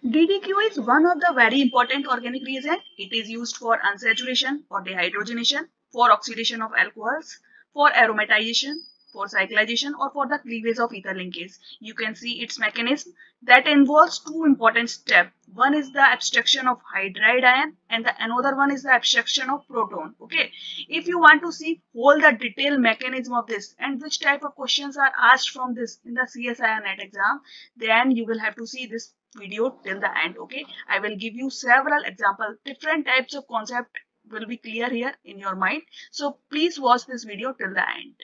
DDQ is one of the very important organic reagent. It is used for unsaturation or dehydrogenation, for oxidation of alcohols, for aromatization, for cyclization, or for the cleavage of ether linkage. You can see its mechanism that involves two important steps. One is the abstraction of hydride ion and the another one is the abstraction of proton. Okay, if you want to see all the detailed mechanism of this and which type of questions are asked from this in the CSIR exam, then you will have to see this video till the end. Okay, I will give you several examples. Different types of concept will be clear here in your mind, so please watch this video till the end.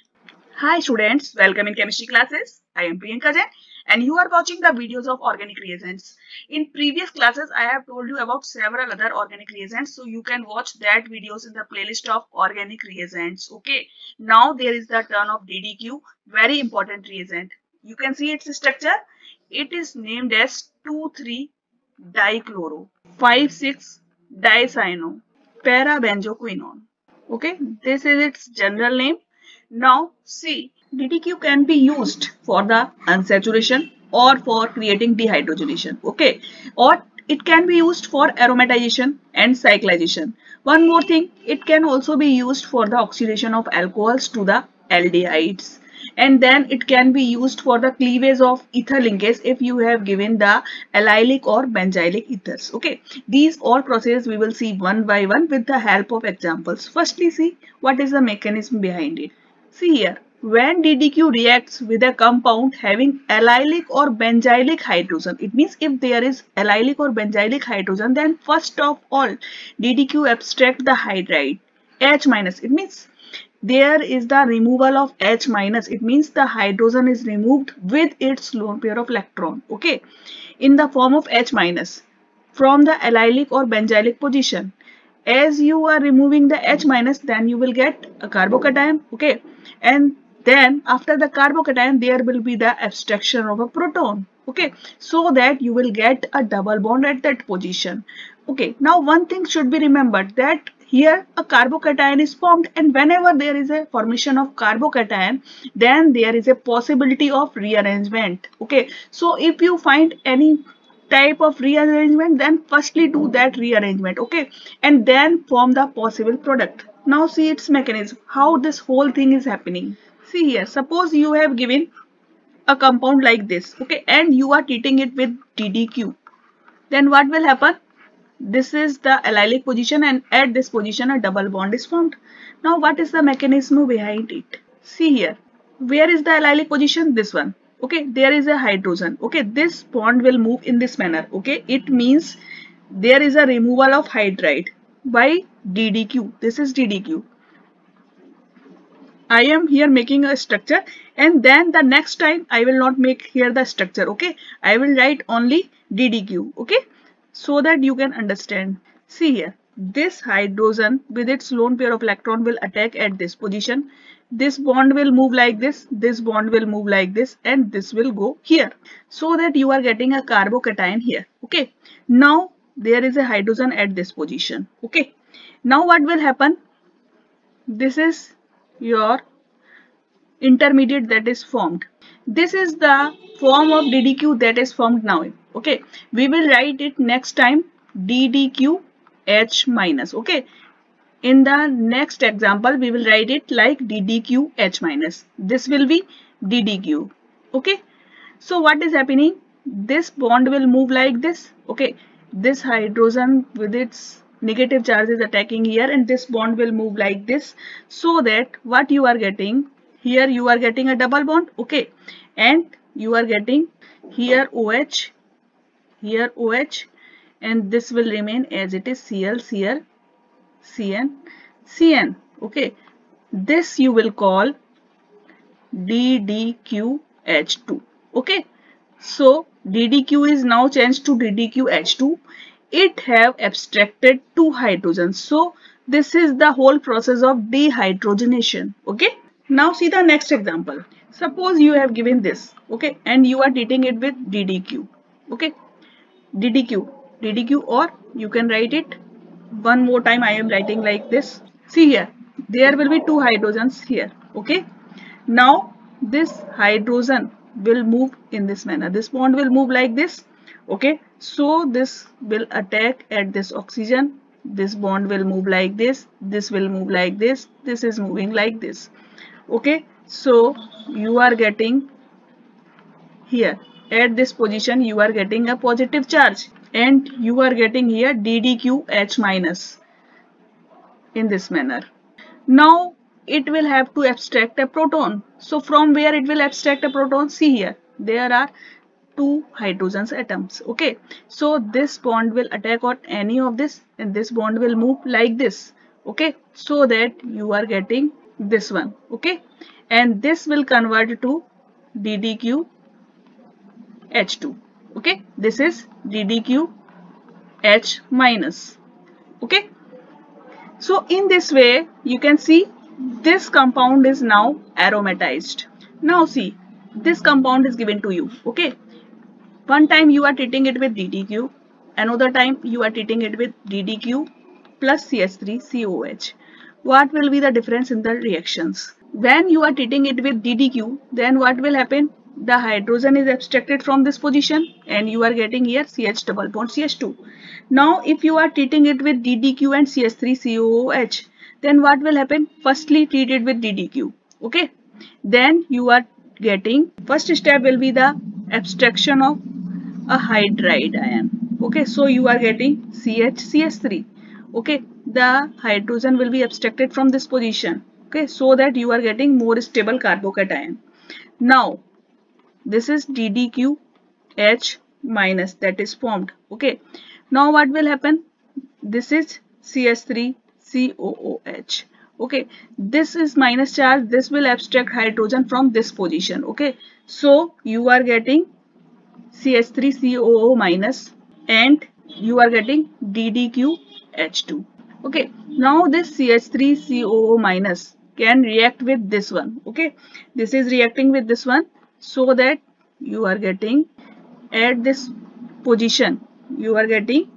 Hi students, welcome in chemistry classes. I am Priyanka Jain and you are watching the videos of organic reagents. In previous classes I have told you about several other organic reagents, so you can watch that videos in the playlist of organic reagents. Okay, now there is the turn of DDQ, very important reagent. You can see its structure. It is named as 2,3-dichloro 5,6-dicyano parabenzoquinone. Okay, this is its general name. Now see, DDQ can be used for the unsaturation or for creating dehydrogenation. Okay, or it can be used for aromatization and cyclization. One more thing, it can also be used for the oxidation of alcohols to the aldehydes. And then it can be used for the cleavage of ether linkage if you have given the allylic or benzylic ethers. Okay, these all processes we will see one by one with the help of examples. Firstly, see what is the mechanism behind it. See here, when DDQ reacts with a compound having allylic or benzylic hydrogen, it means if there is allylic or benzylic hydrogen, then first of all DDQ abstract the hydride H minus. It means there is the removal of H minus. It means the hydrogen is removed with its lone pair of electron. Okay, in the form of H minus from the allylic or benzylic position. As you are removing the H minus, then you will get a carbocation. Okay, and then after the carbocation there will be the abstraction of a proton. Okay, so that you will get a double bond at that position. Okay, now one thing should be remembered, that here a carbocation is formed, and whenever there is a formation of carbocation, then there is a possibility of rearrangement. Okay, so if you find any type of rearrangement, then firstly do that rearrangement. Okay, and then form the possible product. Now see its mechanism, how this whole thing is happening. See here, suppose you have given a compound like this, okay, and you are treating it with DDQ. Then what will happen? This is the allylic position and at this position a double bond is formed. Now what is the mechanism behind it? See here, where is the allylic position? This one. Okay, there is a hydrogen. Okay, this bond will move in this manner. Okay, it means there is a removal of hydride by DDQ. This is DDQ. I am here making a structure, and then the next time I will not make here the structure. Okay, I will write only DDQ. Okay, so that you can understand. See here, this hydrogen with its lone pair of electron will attack at this position. This bond will move like this bond will move like this, and this will go here, so that you are getting a carbocation here. Okay, now there is a hydrogen at this position. Okay, now what will happen? This is your intermediate that is formed. This is the form of DDQ that is formed now. Okay, we will write it next time DDQ H minus. Okay, in the next example we will write it like DDQ H minus. This will be DDQ. Okay, so what is happening? This bond will move like this. Okay, this hydrogen with its negative charge is attacking here, and this bond will move like this, so that what you are getting here, you are getting a double bond. Okay, and you are getting here OH, here OH, and this will remain as it is, Cl, Cl, Cn, Cn. Okay, this you will call DDQH2. Okay, so DDQ is now changed to DDQH2. It have abstracted two hydrogens. So this is the whole process of dehydrogenation. Okay, now see the next example. Suppose you have given this, okay, and you are treating it with DDQ. Okay, DDQ, or you can write it one more time. I am writing like this. See here, there will be two hydrogens here. Okay, now this hydrogen will move in this manner. This bond will move like this. Okay, So this will attack at this oxygen. This bond will move like this, this will move like this, this is moving like this. Okay, so you are getting here at this position, you are getting a positive charge, and you are getting here DDQH minus in this manner. Now it will have to abstract a proton. So from where it will abstract a proton? See here, there are two hydrogens atoms. Okay, so this bond will attack on any of this, and this bond will move like this. Okay, so that you are getting this one. Okay, and this will convert to DDQ H2. Okay, this is DDQ H minus. Okay, so in this way you can see this compound is now aromatized. Now see, this compound is given to you. Okay, one time you are treating it with DDQ, another time you are treating it with DDQ plus CH3COH. What will be the difference in the reactions? When you are treating it with DDQ, then what will happen? The hydrogen is abstracted from this position and you are getting here CH double bond CH2. Now if you are treating it with DDQ and CH3COOH, then what will happen? Firstly treat it with DDQ. Okay. Then you are getting, first step will be the abstraction of a hydride ion. Okay, so you are getting CH3. Okay, the hydrogen will be abstracted from this position. Okay, so that you are getting more stable carbocation. Now this is DDQH minus that is formed. Okay, now what will happen? This is CH3COOH. Okay, this is minus charge, this will abstract hydrogen from this position. Okay, so you are getting CH3COO minus and you are getting DDQH2. Okay, now this CH3COO minus can react with this one. Okay, this is reacting with this one, so that you are getting at this position you are getting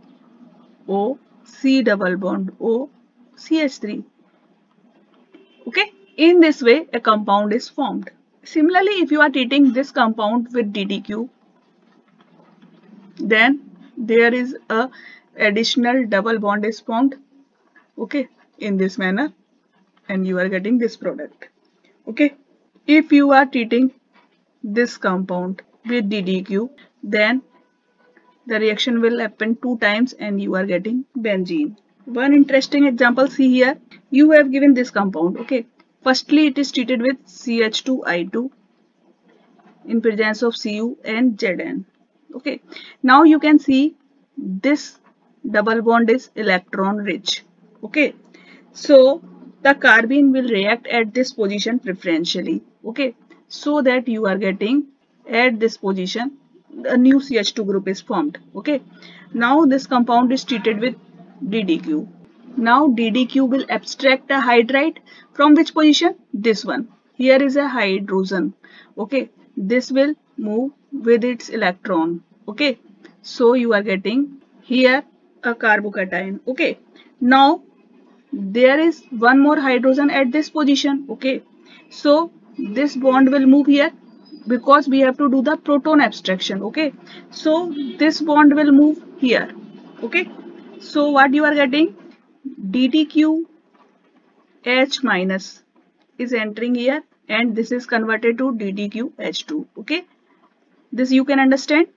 OC double bond O CH3. Okay, in this way a compound is formed. Similarly, if you are treating this compound with DDQ, then there is a additional double bond is formed. Okay, in this manner, and you are getting this product. Okay, if you are treating this compound with DDQ, then the reaction will happen 2 times and you are getting benzene. One interesting example, see here, you have given this compound. Okay, firstly it is treated with CH2I2 in presence of Cu and Zn. Okay, now you can see this double bond is electron rich. Okay, so the carbene will react at this position preferentially. Okay, so that you are getting at this position a new CH2 group is formed. Okay, now this compound is treated with DDQ. Now DDQ will abstract a hydride from which position? This one. Here is a hydrogen. Okay, this will move with its electron. Okay, so you are getting here a carbocation. Okay, now there is one more hydrogen at this position. Okay, so this bond will move here because we have to do the proton abstraction. Okay, so this bond will move here. Okay, so what you are getting? DDQ H minus is entering here and this is converted to DDQH2. Okay, this you can understand.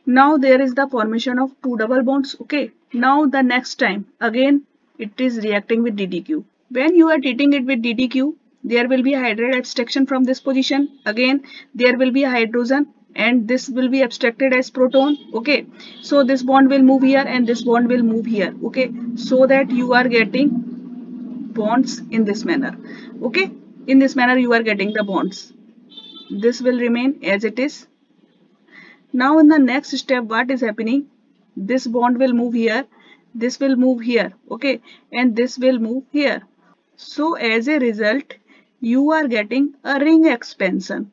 Now there is the formation of 2 double bonds. Okay, now the next time again it is reacting with DDQ. When you are treating it with DDQ, there will be a hydride abstraction from this position. Again there will be a hydrogen and this will be abstracted as proton. Okay, so this bond will move here and this bond will move here. Okay, so that you are getting bonds in this manner. Okay, in this manner you are getting the bonds. This will remain as it is. Now in the next step what is happening? This bond will move here, this will move here. Okay, and this will move here. So as a result you are getting a ring expansion.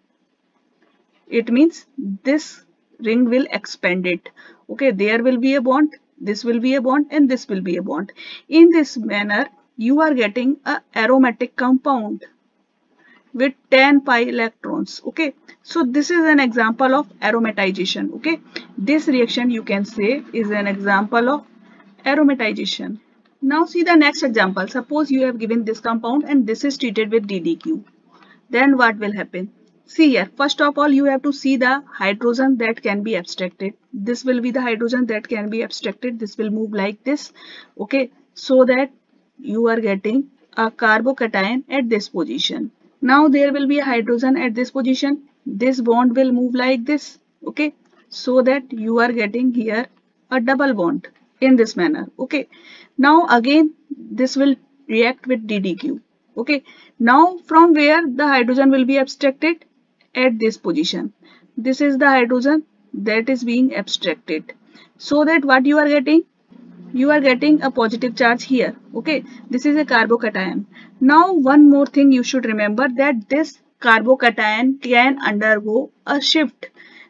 It means this ring will expand it. Okay, there will be a bond, this will be a bond and this will be a bond. In this manner you are getting a aromatic compound. with 10 pi electrons. Okay, so this is an example of aromatization. Okay, this reaction you can say is an example of aromatization. Now see the next example. Suppose you have given this compound and this is treated with DDQ. Then what will happen? See here, first of all you have to see the hydrogen that can be abstracted. This will be the hydrogen that can be abstracted. This will move like this. Okay, so that you are getting a carbocation at this position. Now there will be a hydrogen at this position. This bond will move like this. Okay, so that you are getting here a double bond in this manner. Okay, now again this will react with DDQ. Okay, now from where the hydrogen will be abstracted? At this position. This is the hydrogen that is being abstracted. So that what you are getting? You are getting a positive charge here. Okay, this is a carbocation. Now one more thing you should remember, that this carbocation can undergo a shift.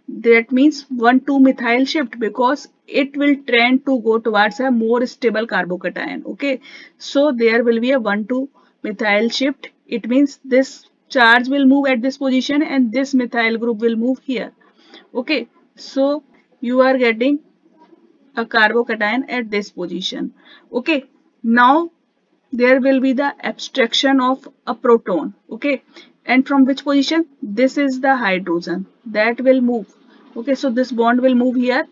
That means 1,2-methyl shift, because it will tend to go towards a more stable carbocation. Okay, so there will be a 1,2-methyl shift. It means this charge will move at this position and this methyl group will move here. Okay, so you are getting a carbocation at this position. Okay, now there will be the abstraction of a proton. Okay, and from which position? This is the hydrogen that will move. Okay, so this bond will move here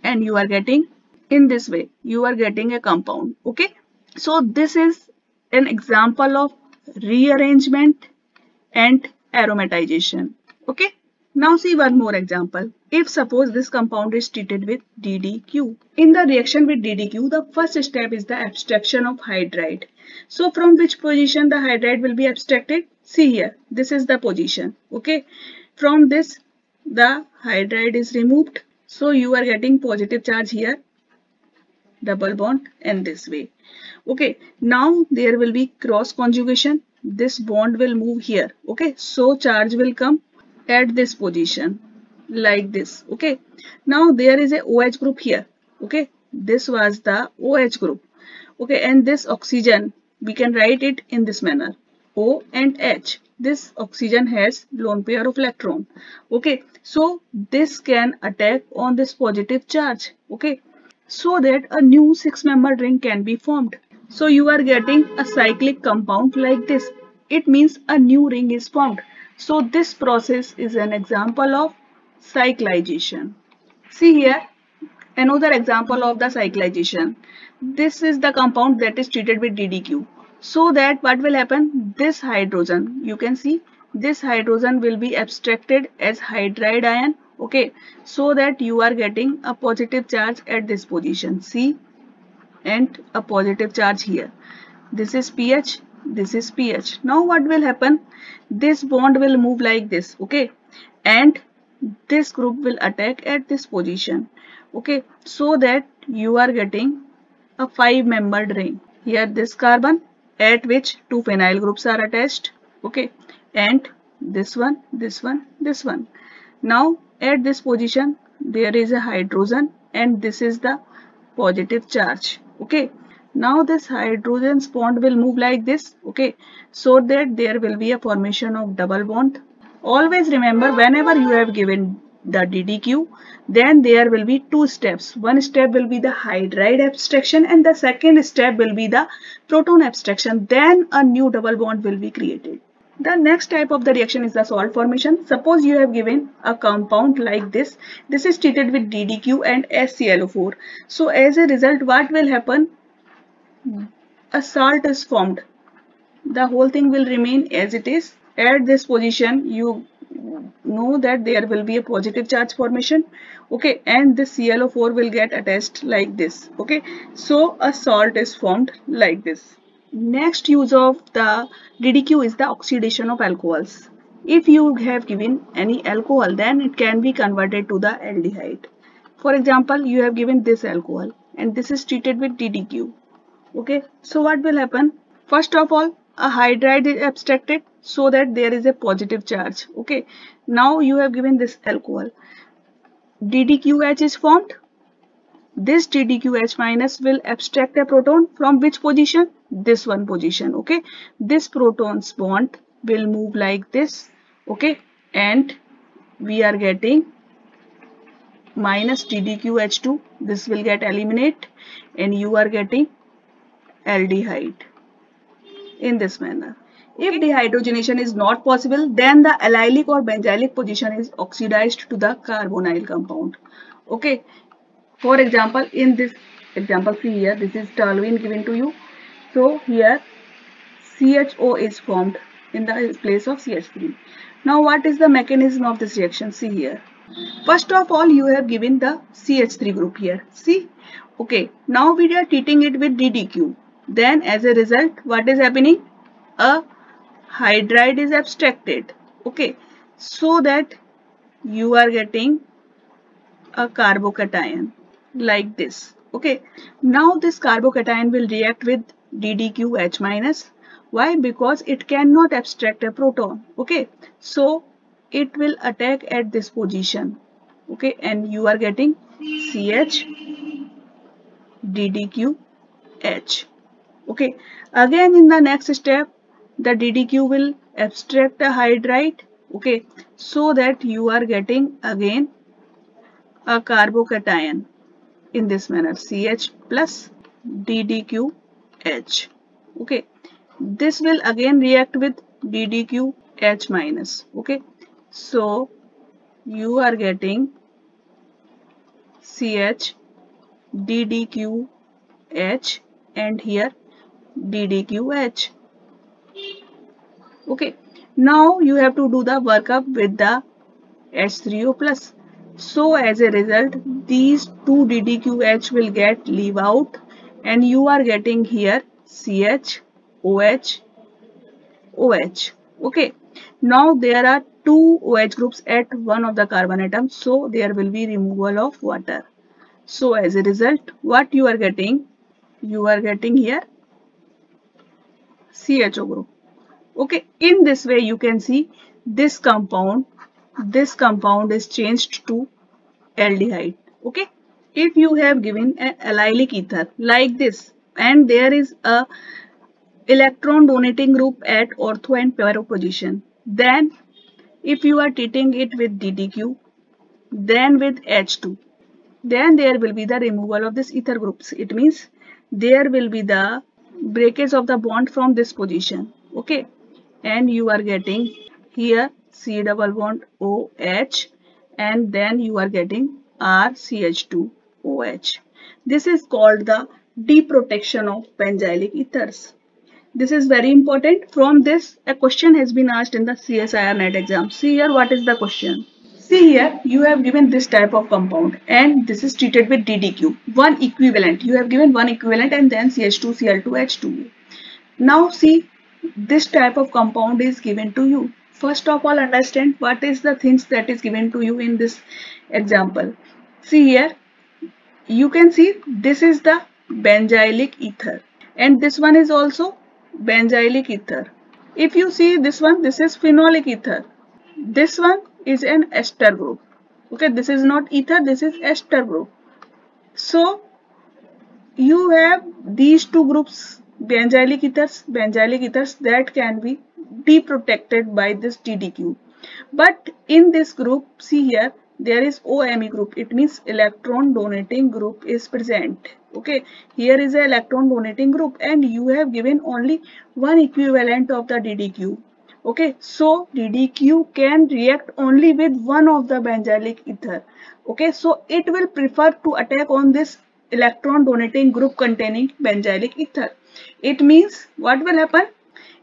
and you are getting, in this way you are getting a compound. Okay, so this is an example of rearrangement and aromatization. Okay, now see one more example. If suppose this compound is treated with DDQ. In the reaction with DDQ, the first step is the abstraction of hydride. So from which position the hydride will be abstracted? See here, this is the position. Okay, from this the hydride is removed. So you are getting positive charge here, double bond, and this way. Okay, now there will be cross conjugation. This bond will move here. Okay, so charge will come at this position like this. Okay, now there is a OH group here. Okay, this was the OH group. Okay, and this oxygen, we can write it in this manner, O and H. This oxygen has lone pair of electron. Okay, so this can attack on this positive charge. Okay, so that a new 6-membered ring can be formed. So you are getting a cyclic compound like this. It means a new ring is formed. So this process is an example of cyclization. See here, another example of the cyclization. This is the compound that is treated with DDQ. So that what will happen? This hydrogen, you can see this hydrogen will be abstracted as hydride ion. Okay, so that you are getting a positive charge at this position. See, and a positive charge here. This is pH, this is pH. Now what will happen? This bond will move like this. Okay, and this group will attack at this position. Okay, so that you are getting a 5-membered ring. Here this carbon at which 2 phenyl groups are attached. Okay, and this one, this one, this one. Now at this position there is a hydrogen and this is the positive charge. Okay, now this hydrogen bond will move like this. Okay, so that there will be a formation of double bond. Always remember, whenever you have given the DDQ, then there will be 2 steps. One step will be the hydride abstraction and the second step will be the proton abstraction. Then a new double bond will be created. The next type of the reaction is the salt formation. Suppose you have given a compound like this. This is treated with DDQ and HClO4. So as a result, what will happen? A salt is formed. The whole thing will remain as it is. At this position, you know that there will be a positive charge formation. Okay, and this ClO4 will get attached like this. Okay, so a salt is formed like this. Next use of the DDQ is the oxidation of alcohols. If you have given any alcohol, then it can be converted to the aldehyde. For example, you have given this alcohol and this is treated with DDQ. Okay, so what will happen? First of all, a hydride is abstracted so that there is a positive charge. Okay, now you have given this alcohol. DDQH is formed. This DDQH minus will abstract a proton from which position? This one position. Okay, this proton's bond will move like this, okay, and we are getting minus DDQH2. This will get eliminated and you are getting aldehyde in this manner. If dehydrogenation is not possible, then the allylic or benzylic position is oxidized to the carbonyl compound. Okay. For example, in this example, see here, this is toluene given to you. So here CHO is formed in the place of CH3. Now what is the mechanism of this reaction? See here. First of all, you have given the CH3 group here. See? Okay. Now we are treating it with DDQ. Then as a result, what is happening? A hydride is abstracted. Okay. So that you are getting a carbocation like this. Okay. Now this carbocation will react with DDQH minus. Why? Because it cannot abstract a proton. Okay. So it will attack at this position. Okay. And you are getting CH DDQH. Okay. Again in the next step, the DDQ will abstract a hydride. Okay. So that you are getting again a carbocation in this manner, CH plus DDQH. Okay. This will again react with DDQH minus. Okay. So you are getting CH DDQH and here DDQH. Okay. Now you have to do the workup with the H3O plus. So as a result, these two DDQH will get leave out and you are getting here CH, OH, OH. Okay. Now there are two OH groups at one of the carbon atoms. So there will be removal of water. So as a result, what you are getting? You are getting here CHO group. Okay. In this way, you can see this compound is changed to aldehyde. Okay. If you have given an allylic ether like this and there is a electron donating group at ortho and para position, then if you are treating it with DDQ, then with H2, then there will be the removal of this ether groups. It means there will be the breakage of the bond from this position. Okay. And you are getting here C double bond OH and then you are getting RCH2OH. This is called the deprotection of benzylic ethers. This is very important. From this, a question has been asked in the csirnet exam. See here, what is the question? See here, you have given this type of compound and this is treated with DDQ. One equivalent. You have given one equivalent and then CH2, Cl2, H2. Now see, this type of compound is given to you. First of all, understand what is the things that is given to you in this example. See here, you can see this is the benzylic ether and this one is also benzylic ether. If you see this one, this is phenolic ether. This one is an ester group. Okay, this is not ether, this is ester group. So you have these two groups, benzylic ethers that can be deprotected by this DDQ. But in this group, see here, there is OMe group. It means electron donating group is present. Okay, here is an electron donating group and you have given only one equivalent of the DDQ. Okay, so DDQ can react only with one of the benzylic ether. Okay, so it will prefer to attack on this electron donating group containing benzylic ether. It means what will happen?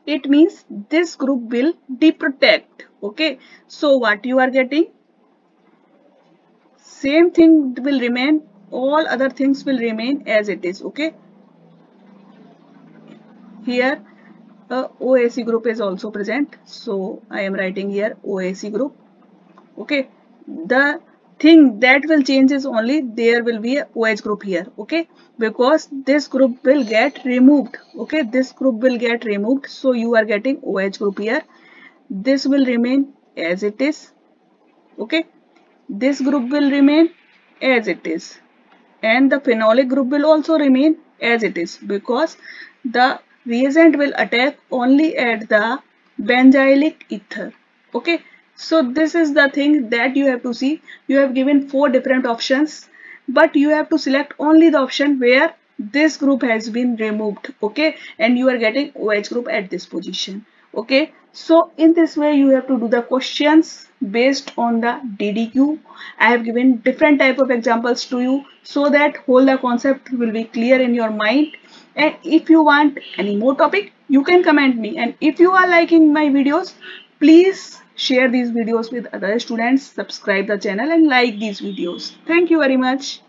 It means this group will deprotect. Okay, so what you are getting? Same thing will remain, all other things will remain as it is. Okay, here OAC group is also present, so I am writing here OAC group. Okay, the thing that will change is only there will be a OH group here. Okay, because this group will get removed. Okay, this group will get removed, so you are getting OH group here. This will remain as it is. Okay, this group will remain as it is and the phenolic group will also remain as it is because the reagent will attack only at the benzylic ether. Okay, so this is the thing that you have to see. You have given 4 different options, but you have to select only the option where this group has been removed. Okay, and you are getting OH group at this position. Okay, so in this way you have to do the questions based on the DDQ. I have given different type of examples to you so that whole the concept will be clear in your mind. And if you want any more topic, you can comment me. And if you are liking my videos, please share these videos with other students, subscribe the channel and like these videos. Thank you very much.